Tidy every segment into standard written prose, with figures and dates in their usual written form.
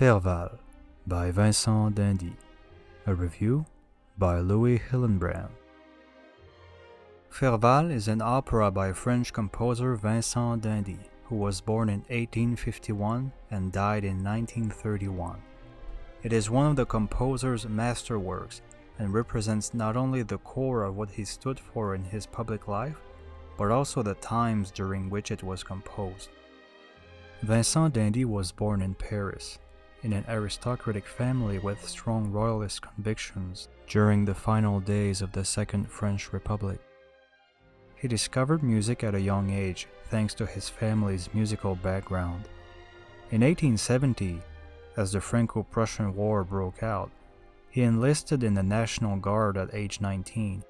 Fervaal by Vincent d'Indy. A review by Louis Hillenbrand. Fervaal is an opera by French composer Vincent d'Indy, who was born in 1851 and died in 1931. It is one of the composer's masterworks and represents not only the core of what he stood for in his public life, but also the times during which it was composed. Vincent d'Indy was born in Paris, in an aristocratic family with strong royalist convictions during the final days of the Second French Republic. He discovered music at a young age thanks to his family's musical background. In 1870, as the Franco-Prussian War broke out, he enlisted in the National Guard at age 19,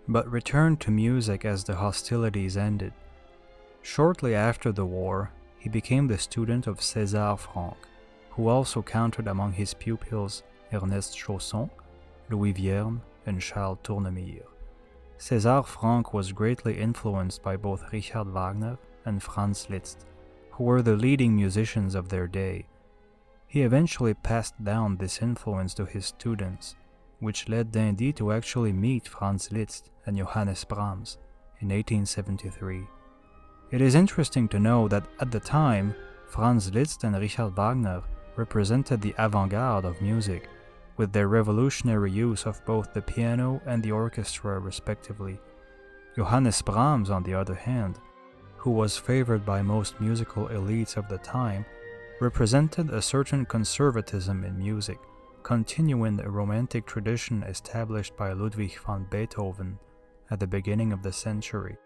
but returned to music as the hostilities ended. Shortly after the war, he became the student of César Franck, who also counted among his pupils Ernest Chausson, Louis Vierne, and Charles Tournemire. César Franck was greatly influenced by both Richard Wagner and Franz Liszt, who were the leading musicians of their day. He eventually passed down this influence to his students, which led d'Indy to actually meet Franz Liszt and Johannes Brahms in 1873. It is interesting to know that at the time, Franz Liszt and Richard Wagner represented the avant-garde of music, with their revolutionary use of both the piano and the orchestra respectively. Johannes Brahms, on the other hand, who was favored by most musical elites of the time, represented a certain conservatism in music, continuing the romantic tradition established by Ludwig van Beethoven at the beginning of the century.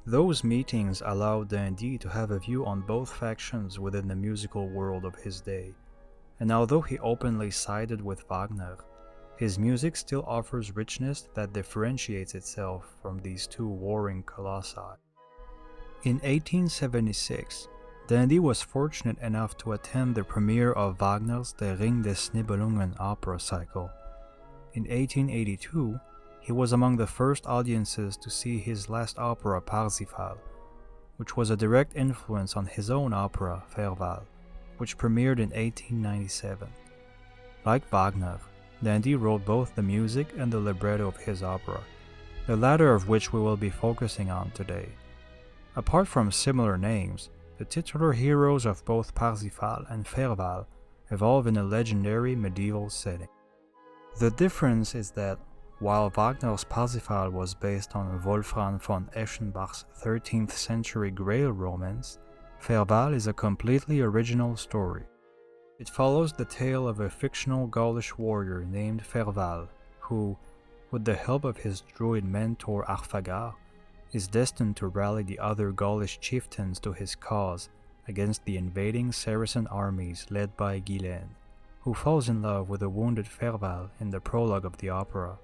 Those meetings allowed d'Indy to have a view on both factions within the musical world of his day, and although he openly sided with Wagner, his music still offers richness that differentiates itself from these two warring colossi. In 1876, d'Indy was fortunate enough to attend the premiere of Wagner's Der Ring des Nibelungen opera cycle. In 1882, he was among the first audiences to see his last opera Parsifal, which was a direct influence on his own opera Fervaal, which premiered in 1897. Like Wagner, d'Indy wrote both the music and the libretto of his opera, the latter of which we will be focusing on today. Apart from similar names, the titular heroes of both Parsifal and Fervaal evolve in a legendary medieval setting. The difference is that while Wagner's Parsifal was based on Wolfram von Eschenbach's 13th century Grail romance, Fervaal is a completely original story. It follows the tale of a fictional Gaulish warrior named Fervaal, who, with the help of his druid mentor Arfagar, is destined to rally the other Gaulish chieftains to his cause against the invading Saracen armies led by Guylaine, who falls in love with a wounded Fervaal in the prologue of the opera.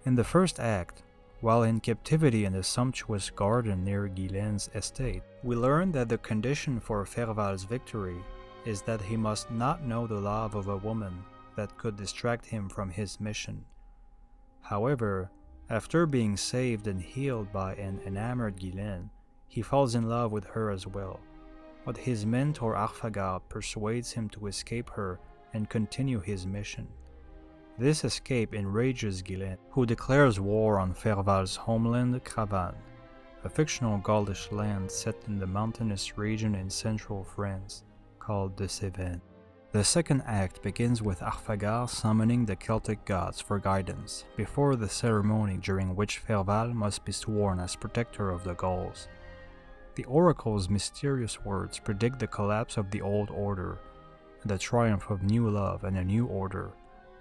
In the first act, while in captivity in a sumptuous garden near Guylaine's estate, we learn that the condition for Fervaal's victory is that he must not know the love of a woman that could distract him from his mission. However, after being saved and healed by an enamored Guylaine, he falls in love with her as well, but his mentor Arfagar persuades him to escape her and continue his mission. This escape enrages Guylaine, who declares war on Fervaal's homeland Cravanne, a fictional Gaulish land set in the mountainous region in central France, called the Cévennes. The second act begins with Arfagar summoning the Celtic gods for guidance before the ceremony during which Fervaal must be sworn as protector of the Gauls. The oracle's mysterious words predict the collapse of the old order and the triumph of new love and a new order,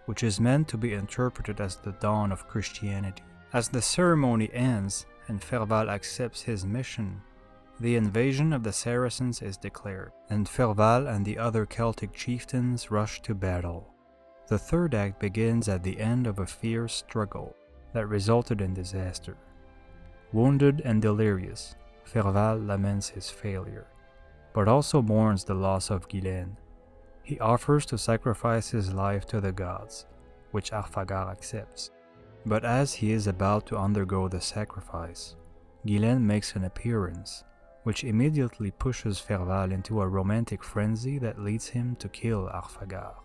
which is meant to be interpreted as the dawn of Christianity. As the ceremony ends and Fervaal accepts his mission, the invasion of the Saracens is declared, and Fervaal and the other Celtic chieftains rush to battle. The third act begins at the end of a fierce struggle that resulted in disaster. Wounded and delirious, Fervaal laments his failure, but also mourns the loss of Guylaine. He offers to sacrifice his life to the gods, which Arfagar accepts. But as he is about to undergo the sacrifice, Guylaine makes an appearance, which immediately pushes Fervaal into a romantic frenzy that leads him to kill Arfagar.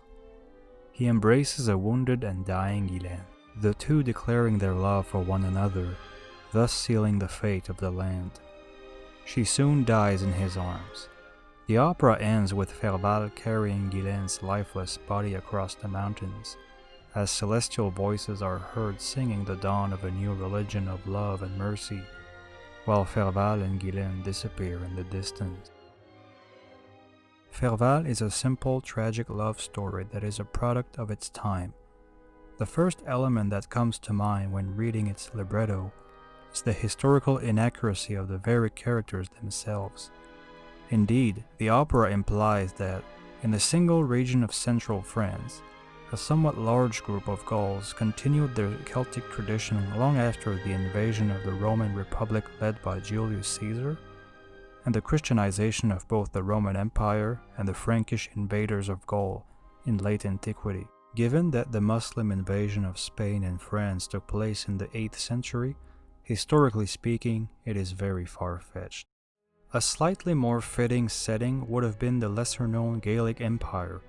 He embraces a wounded and dying Guylaine, the two declaring their love for one another, thus sealing the fate of the land. She soon dies in his arms. The opera ends with Fervaal carrying Guylaine's lifeless body across the mountains, as celestial voices are heard singing the dawn of a new religion of love and mercy, while Fervaal and Guylaine disappear in the distance. Fervaal is a simple, tragic love story that is a product of its time. The first element that comes to mind when reading its libretto is the historical inaccuracy of the very characters themselves. Indeed, the opera implies that, in a single region of central France, a somewhat large group of Gauls continued their Celtic tradition long after the invasion of the Roman Republic led by Julius Caesar, and the Christianization of both the Roman Empire and the Frankish invaders of Gaul in late antiquity. Given that the Muslim invasion of Spain and France took place in the 8th century, historically speaking, it is very far-fetched. A slightly more fitting setting would have been the lesser-known Gaelic Empire,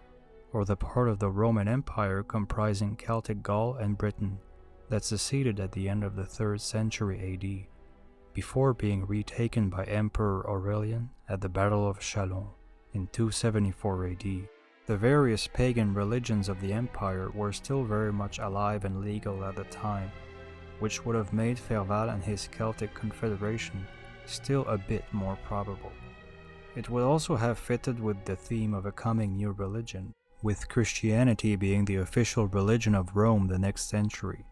or the part of the Roman Empire comprising Celtic Gaul and Britain that seceded at the end of the 3rd century AD, before being retaken by Emperor Aurelian at the Battle of Chalons in 274 AD. The various pagan religions of the empire were still very much alive and legal at the time, which would have made Fervaal and his Celtic confederation still a bit more probable. It would also have fitted with the theme of a coming new religion, with Christianity being the official religion of Rome the next century.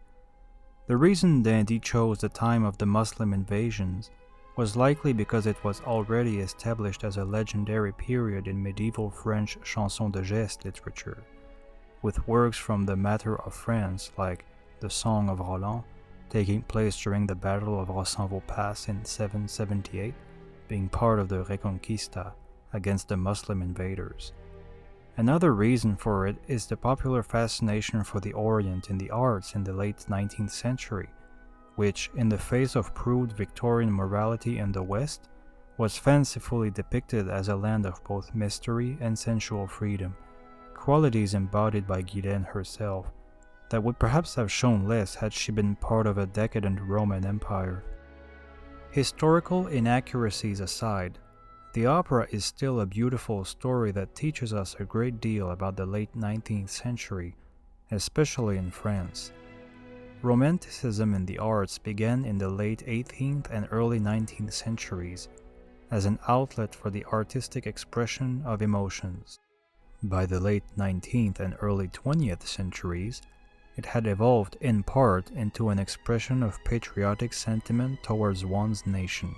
The reason d'Indy chose the time of the Muslim invasions was likely because it was already established as a legendary period in medieval French chanson de geste literature, with works from the Matter of France like the Song of Roland, taking place during the Battle of Rossens-Pass in 778, being part of the Reconquista against the Muslim invaders. Another reason for it is the popular fascination for the Orient in the arts in the late 19th century, which, in the face of prude Victorian morality in the West, was fancifully depicted as a land of both mystery and sensual freedom, qualities embodied by Guylaine herself, that would perhaps have shown less had she been part of a decadent Roman Empire. Historical inaccuracies aside, the opera is still a beautiful story that teaches us a great deal about the late 19th century, especially in France. Romanticism in the arts began in the late 18th and early 19th centuries as an outlet for the artistic expression of emotions. By the late 19th and early 20th centuries, it had evolved in part into an expression of patriotic sentiment towards one's nation.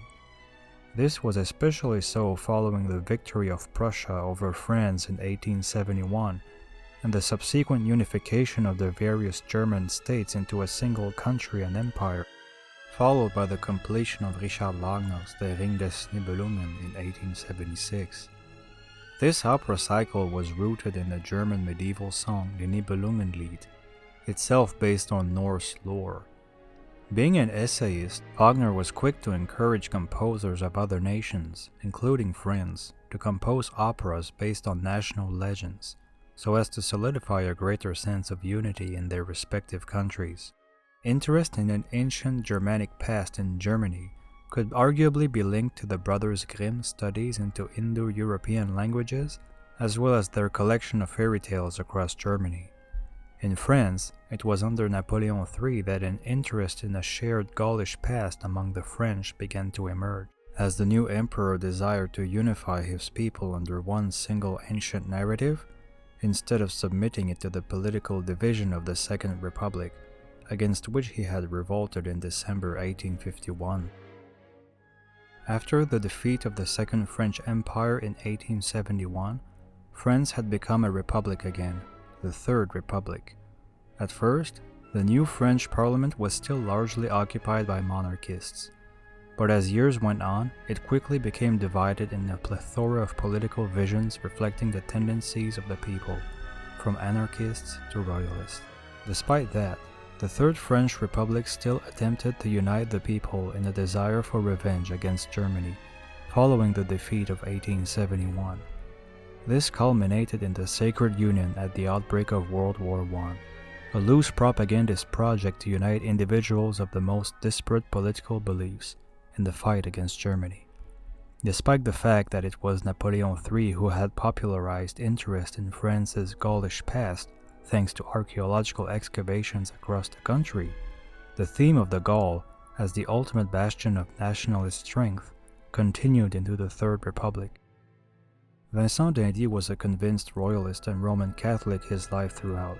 This was especially so following the victory of Prussia over France in 1871 and the subsequent unification of the various German states into a single country and empire, followed by the completion of Richard Wagner's Der Ring des Nibelungen in 1876. This opera cycle was rooted in the German medieval song the Nibelungenlied, itself based on Norse lore. Being an essayist, Wagner was quick to encourage composers of other nations, including France, to compose operas based on national legends, so as to solidify a greater sense of unity in their respective countries. Interest in an ancient Germanic past in Germany could arguably be linked to the Brothers Grimm studies into Indo-European languages, as well as their collection of fairy tales across Germany. In France, it was under Napoleon III that an interest in a shared Gaulish past among the French began to emerge, as the new emperor desired to unify his people under one single ancient narrative, instead of submitting it to the political division of the Second Republic, against which he had revolted in December 1851. After the defeat of the Second French Empire in 1871, France had become a republic again, the Third Republic. At first, the new French Parliament was still largely occupied by monarchists, but as years went on, it quickly became divided in a plethora of political visions reflecting the tendencies of the people, from anarchists to royalists. Despite that, the Third French Republic still attempted to unite the people in a desire for revenge against Germany, following the defeat of 1871. This culminated in the Sacred Union at the outbreak of World War I, a loose propagandist project to unite individuals of the most disparate political beliefs in the fight against Germany. Despite the fact that it was Napoleon III who had popularized interest in France's Gaulish past thanks to archaeological excavations across the country, the theme of the Gaul as the ultimate bastion of nationalist strength continued into the Third Republic. Vincent d'Indy was a convinced royalist and Roman Catholic his life throughout.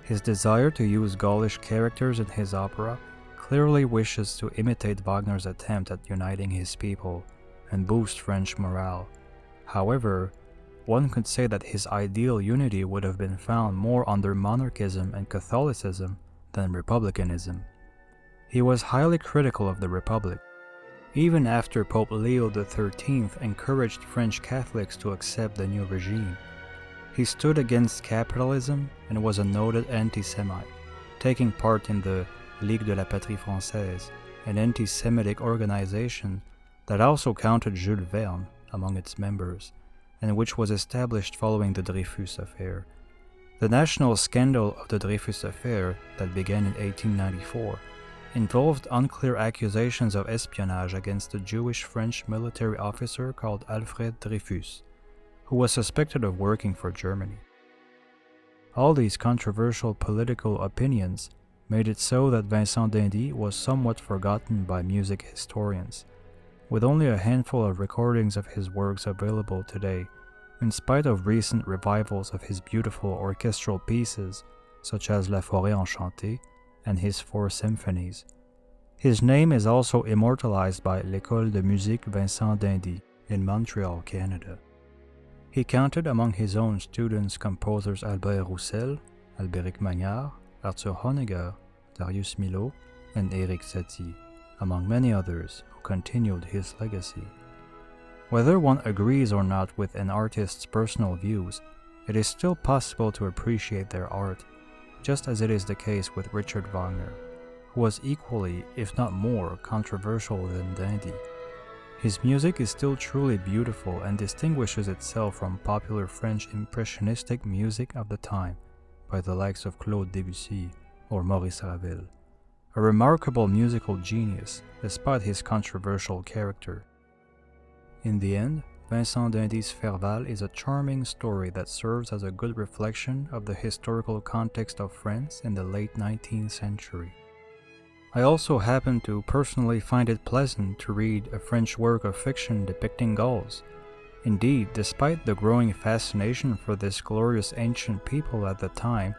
His desire to use Gaulish characters in his opera clearly wishes to imitate Wagner's attempt at uniting his people and boost French morale. However, one could say that his ideal unity would have been found more under monarchism and Catholicism than republicanism. He was highly critical of the Republic, even after Pope Leo XIII encouraged French Catholics to accept the new regime. He stood against capitalism and was a noted anti-Semite, taking part in the Ligue de la Patrie Française, an anti-Semitic organization that also counted Jules Verne among its members, and which was established following the Dreyfus Affair. The national scandal of the Dreyfus Affair, that began in 1894, involved unclear accusations of espionage against a Jewish French military officer called Alfred Dreyfus, who was suspected of working for Germany. All these controversial political opinions made it so that Vincent d'Indy was somewhat forgotten by music historians, with only a handful of recordings of his works available today, in spite of recent revivals of his beautiful orchestral pieces, such as La Forêt Enchantée and his 4 symphonies. His name is also immortalized by L'École de Musique Vincent d'Indy in Montreal, Canada. He counted among his own students composers Albert Roussel, Albéric Magnard, Arthur Honegger, Darius Milhaud, and Éric Satie, among many others who continued his legacy. Whether one agrees or not with an artist's personal views, it is still possible to appreciate their art, just as it is the case with Richard Wagner, who was equally, if not more, controversial than d'Indy. His music is still truly beautiful and distinguishes itself from popular French impressionistic music of the time, by the likes of Claude Debussy or Maurice Ravel. A remarkable musical genius, despite his controversial character. In the end, Vincent d'Indy's Fervaal is a charming story that serves as a good reflection of the historical context of France in the late 19th century. I also happen to personally find it pleasant to read a French work of fiction depicting Gauls. Indeed, despite the growing fascination for this glorious ancient people at the time,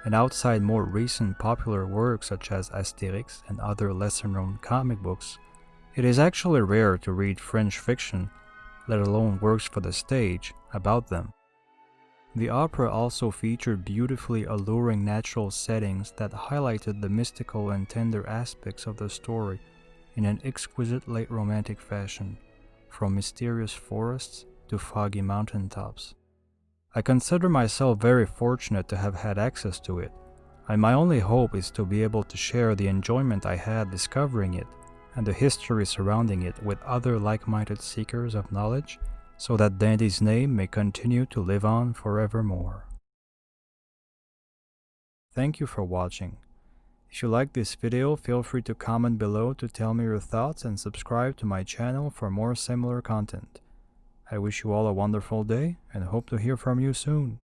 and outside more recent popular works such as Astérix and other lesser-known comic books, it is actually rare to read French fiction, let alone works for the stage, about them. The opera also featured beautifully alluring natural settings that highlighted the mystical and tender aspects of the story in an exquisite late romantic fashion, from mysterious forests to foggy mountaintops. I consider myself very fortunate to have had access to it, and my only hope is to be able to share the enjoyment I had discovering it and the history surrounding it with other like-minded seekers of knowledge, so that d'Indy's name may continue to live on forevermore. Thank you for watching. If you like this video, feel free to comment below to tell me your thoughts and subscribe to my channel for more similar content. I wish you all a wonderful day and hope to hear from you soon.